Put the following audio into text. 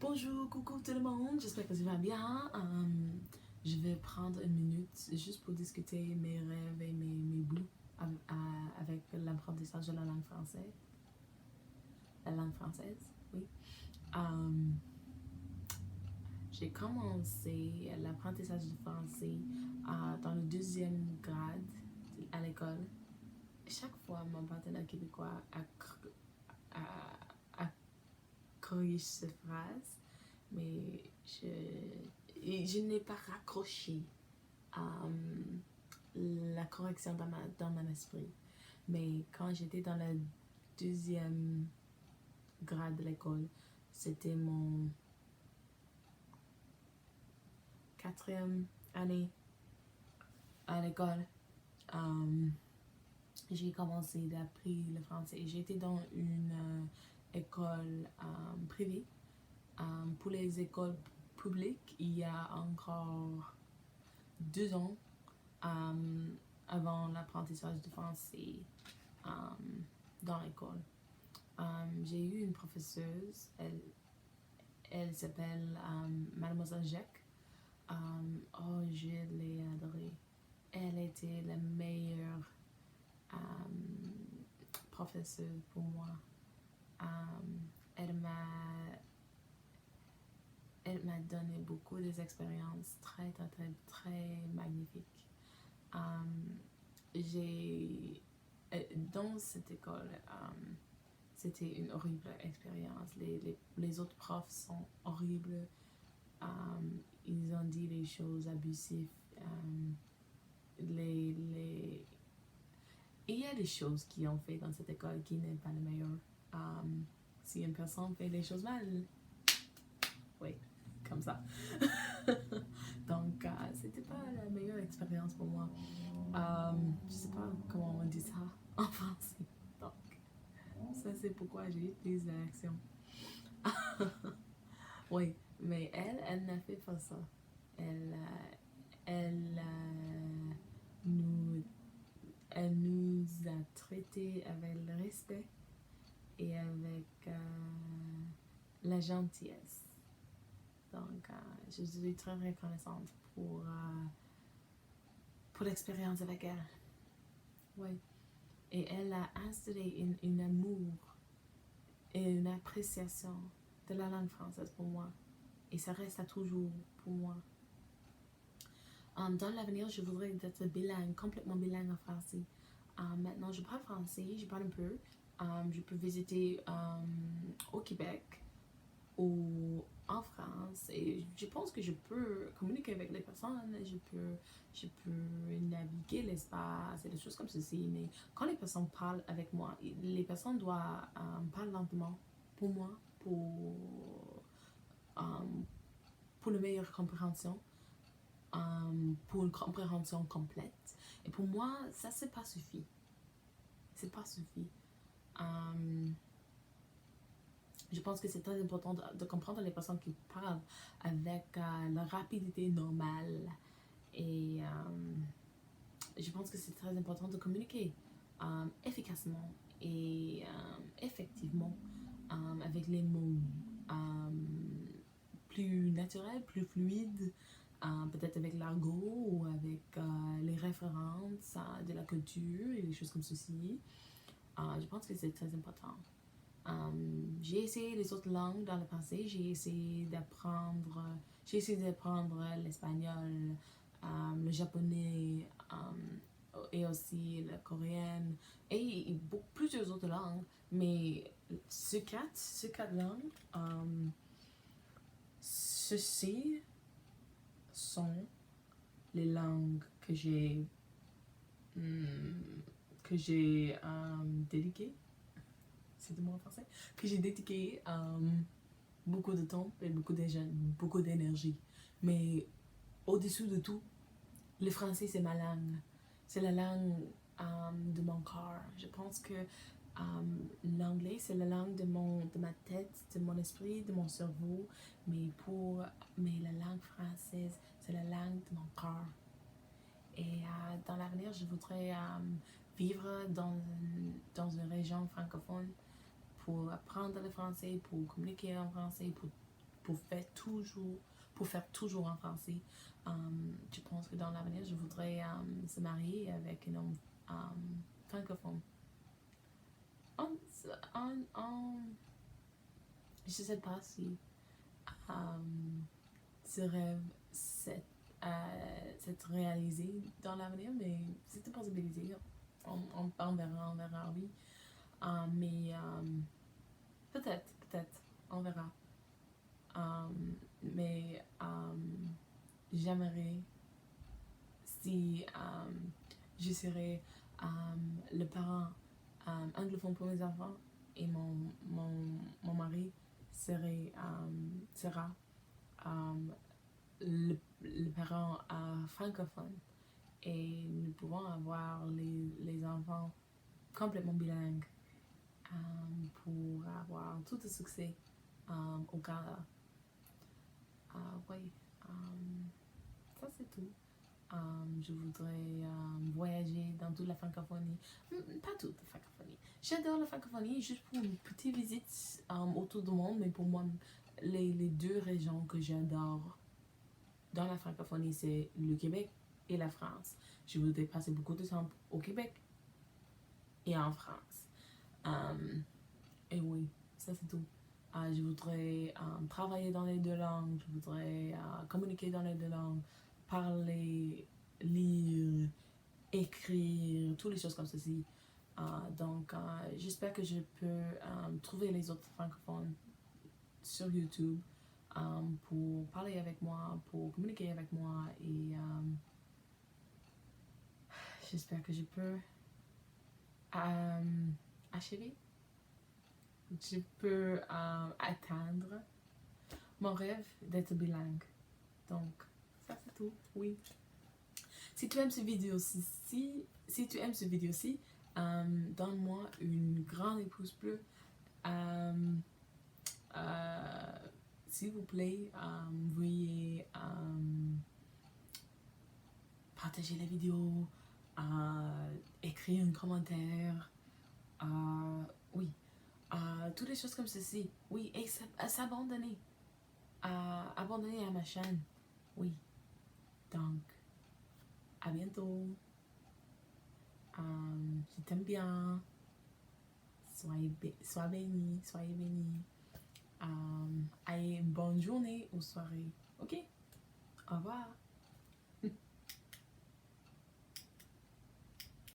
Bonjour, coucou tout le monde, j'espère que tu vas bien. Je vais prendre une minute juste pour discuter mes rêves et mes bouts avec l'apprentissage de la langue française. La langue française, oui. J'ai commencé l'apprentissage du français dans le deuxième grade à l'école. Chaque fois, mon partenaire québécois a corrigé cette phrase, mais je n'ai pas raccroché la correction dans mon esprit. Mais quand j'étais dans le deuxième grade de l'école, c'était mon quatrième année à l'école. J'ai commencé d'apprendre le français. J'étais dans une école privée. Pour les écoles publiques, il y a encore 2 ans avant l'apprentissage du français dans l'école. J'ai eu une professeuse, elle s'appelle Mademoiselle Jacques. Je l'ai adorée. Elle était la meilleure professeure pour moi. Elle m'a donné beaucoup d'expériences très, très, très, très magnifiques. Dans cette école, c'était une horrible expérience. Les autres profs sont horribles. Ils ont dit des choses abusives. Il y a des choses qu'ils ont fait dans cette école qui n'est pas le meilleur. Si une personne fait des choses mal, oui, comme ça. Donc, c'était pas la meilleure expérience pour moi. Je sais pas comment on dit ça en français. Donc, ça c'est pourquoi j'ai eu des réactions. Oui, mais elle n'a fait pas ça. Elle nous a traités avec le respect et avec la gentillesse. Donc, je suis très reconnaissante pour l'expérience avec elle. Oui. Et elle a installé un amour et une appréciation de la langue française pour moi. Et ça reste à toujours pour moi. Dans l'avenir, je voudrais être bilingue, complètement bilingue en français. Maintenant, je parle français, je parle un peu. Je peux visiter au Québec ou en France et je pense que je peux communiquer avec les personnes, je peux naviguer l'espace et des choses comme ceci, mais quand les personnes parlent avec moi, les personnes doivent parler lentement pour moi, pour une meilleure compréhension, pour une compréhension complète. Et pour moi, ça c'est pas suffit. C'est pas suffit. Je pense que c'est très important de comprendre les personnes qui parlent avec la rapidité normale. Et je pense que c'est très important de communiquer efficacement et effectivement avec les mots plus naturels, plus fluides, peut-être avec l'argot ou avec les références de la culture et des choses comme ceci. Je pense que c'est très important. J'ai essayé les autres langues dans le passé. J'ai essayé d'apprendre l'espagnol, le japonais et aussi le coréen et plusieurs autres langues. Mais ces quatre langues, ceci sont les langues que j'ai dédiées. C'est le mot en français, que j'ai dédié beaucoup de temps et beaucoup d'énergie. Mais au-dessous de tout, le français c'est ma langue. C'est la langue de mon corps. Je pense que l'anglais c'est la langue de ma tête, de mon esprit, de mon cerveau. Mais la langue française c'est la langue de mon corps. Et dans l'avenir, je voudrais vivre dans une région francophone pour apprendre le français, pour communiquer en français, pour pour faire toujours en français. Je pense que dans l'avenir, je voudrais se marier avec un homme francophone. Je sais pas si ce rêve s'est réalisé dans l'avenir, mais c'est une possibilité. On verra, oui. Mais peut-être, on verra. Mais j'aimerais si je serais le parent anglophone pour mes enfants et mon mari sera le parent francophone et nous pouvons avoir les enfants complètement bilingues pour avoir tout le succès au Canada. Oui, ça c'est tout. Je voudrais voyager dans toute la francophonie. Pas toute la francophonie. J'adore la francophonie juste pour une petite visite autour du monde, mais pour moi, les deux régions que j'adore dans la francophonie, c'est le Québec et la France. Je voudrais passer beaucoup de temps au Québec et en France. Et oui, ça c'est tout. Je voudrais travailler dans les deux langues, je voudrais communiquer dans les deux langues, parler, lire, écrire, toutes les choses comme ceci. Donc, j'espère que je peux trouver les autres francophones sur YouTube pour parler avec moi, pour communiquer avec moi et j'espère que je peux achever. Je peux atteindre mon rêve d'être bilingue. Donc, ça c'est tout, oui. Si tu aimes cette vidéo-ci, si tu aimes cette vidéo-ci, donne-moi une grande pouce bleu. S'il vous plaît, veuillez partager la vidéo, écrire un commentaire, oui. Toutes les choses comme ceci, oui, et s'abandonner, abandonner à ma chaîne, oui. Donc, à bientôt. Je t'aime bien. Sois béni, soyez bénis. Allez, bonne journée ou soirée. Ok? Au revoir.